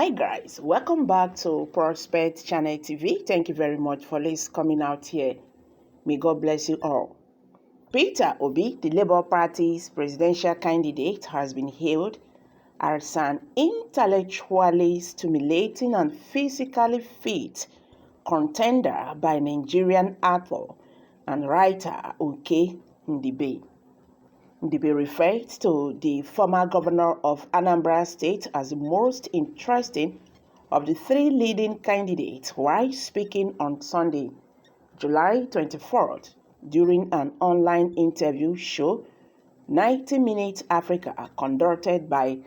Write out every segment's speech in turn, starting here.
Hi guys, welcome back to Prospect Channel TV. Thank you very much for this coming out here. May God bless you all. Peter Obi, the Labour Party's presidential candidate, has been hailed as an intellectually stimulating and physically fit contender by Nigerian author and writer Ndibe. Ndibe referred to the former governor of Anambra State as the most interesting of the three leading candidates while speaking on Sunday, July 24th, during an online interview show, 90 Minutes Africa, conducted by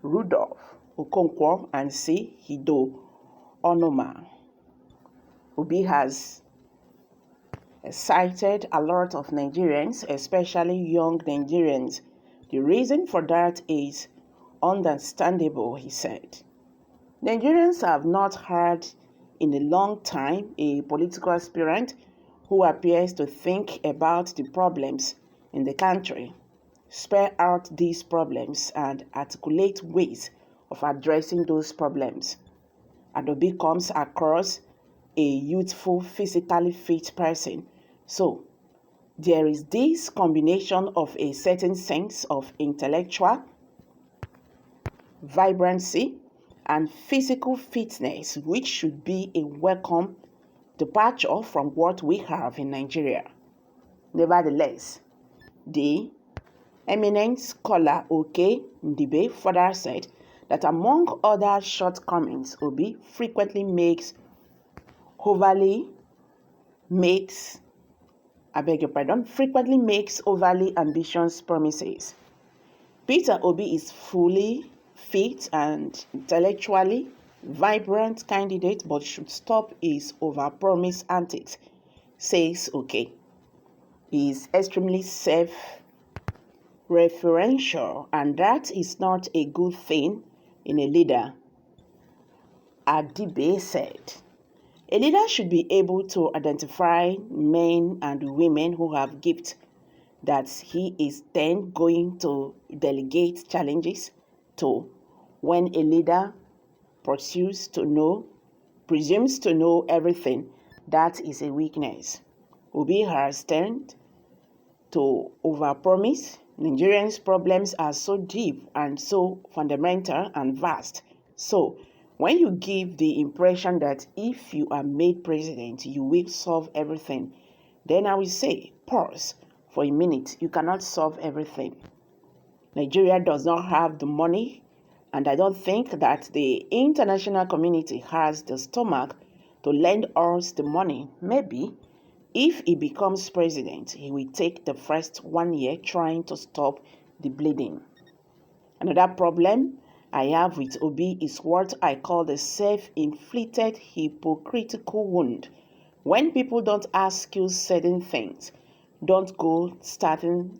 Rudolph Okonkwo and C. Hido Onoma. Obi has excited a lot of Nigerians, especially young Nigerians. The reason for that is understandable, he said. Nigerians have not heard in a long time a political aspirant who appears to think about the problems in the country, spell out these problems, and articulate ways of addressing those problems. Obi comes across a youthful, physically fit person. So, there is this combination of a certain sense of intellectual vibrancy and physical fitness, which should be a welcome departure from what we have in Nigeria. Nevertheless, the eminent scholar Ndibe further said that among other shortcomings, Obi frequently makes overly ambitious promises. Peter Obi is fully fit and intellectually vibrant candidate, but should stop his overpromise antics, says He is extremely self-referential, and that is not a good thing in a leader, Ndibe said. A leader should be able to identify men and women who have gifts that he is then going to delegate challenges to. When a leader presumes to know everything, that is a weakness. Obi has tended to overpromise. Nigerians' problems are so deep and so fundamental and vast. So, when you give the impression that if you are made president, you will solve everything, then I will say, pause for a minute. You cannot solve everything. Nigeria does not have the money, and I don't think that the international community has the stomach to lend us the money. Maybe if he becomes president, he will take the first 1 year trying to stop the bleeding. Another problem I have with Obi is what I call the self-inflicted hypocritical wound. When people don't ask you certain things, don't go stating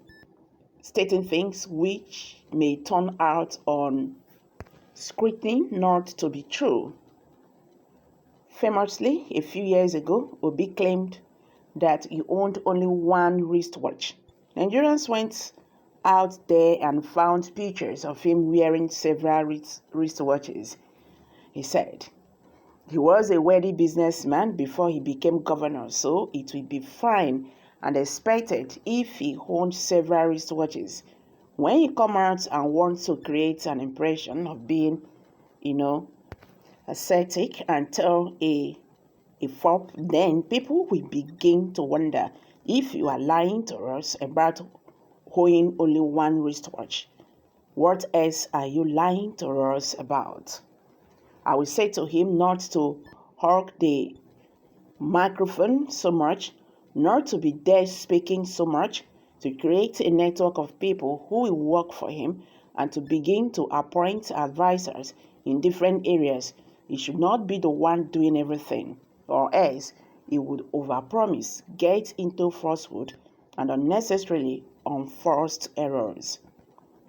things which may turn out on scrutiny not to be true. Famously, a few years ago, Obi claimed that he owned only one wristwatch. Nigerians went out there and found pictures of him wearing several wristwatches. He said he was a wealthy businessman before he became governor, so it would be fine and expected if he owned several wristwatches. When he comes out and wants to create an impression of being, ascetic and tell a fop, then people will begin to wonder if you are lying to us about owning only one wristwatch. What else are you lying to us about? I will say to him not to hog the microphone so much, not to be there speaking so much, to create a network of people who will work for him, and to begin to appoint advisors in different areas. He should not be the one doing everything, or else he would overpromise, get into falsehood, and unnecessarily unforced errors.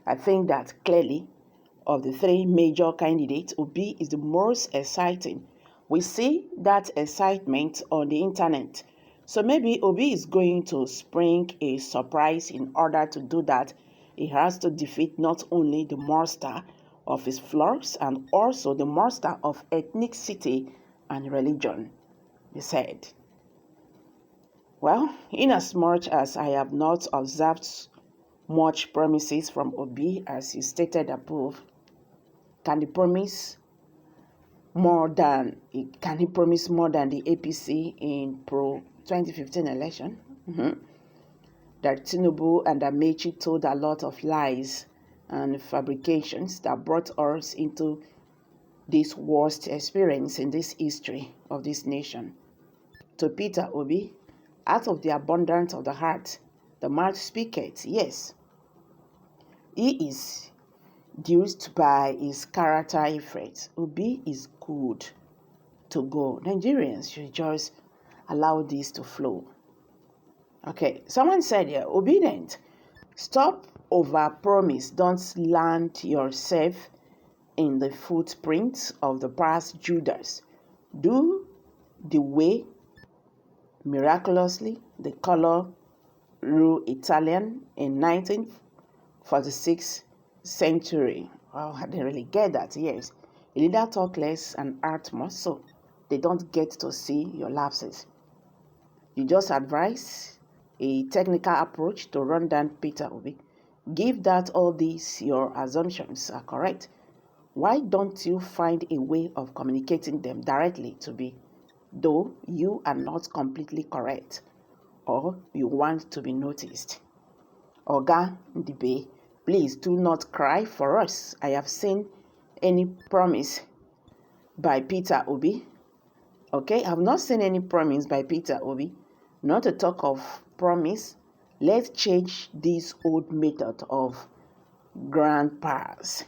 I think that clearly, of the three major candidates, Obi is the most exciting. We see that excitement on the internet. So maybe Obi is going to spring a surprise. In order to do that, he has to defeat not only the monster, of his flaws and also the master of ethnicity and religion, he said. Well, inasmuch as I have not observed much promises from Obi as you stated above, can he promise more than the APC in pro 2015 election? That Tinubu and Amechi told a lot of lies and fabrications that brought us into this worst experience in this history of this nation. To Peter Obi, out of the abundance of the heart, the mouth speaketh. Yes, he is duped by his character effect. Obi is good to go. Nigerians should just allow this to flow. Okay, someone said here, obedient. Stop over-promise. Don't land yourself in the footprints of the past Judas. Do the way miraculously the color rule Italian in 1946 century. Well, I didn't really get that, yes. A leader talk less and act more, so they don't get to see your lapses. You just advise a technical approach to run down Peter Obi. Give that all these your assumptions are correct. Why don't you find a way of communicating them directly to be, though you are not completely correct or you want to be noticed? Oga Ndibe, please do not cry for us. I have seen any promise by Peter Obi. Okay, I have not seen any promise by Peter Obi. Not to talk of promise, let's change this old method of grandpas.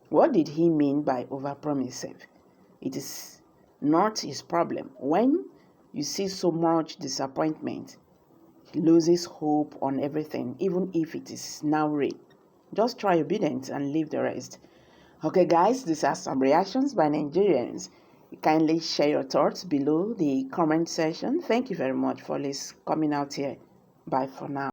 What did he mean by overpromising? It is not his problem. When you see so much disappointment, he loses hope on everything, even if it is now real. Just try obedience and leave the rest. Okay, guys, these are some reactions by Nigerians. Kindly share your thoughts below the comment section. Thank you very much for coming out here. Bye for now.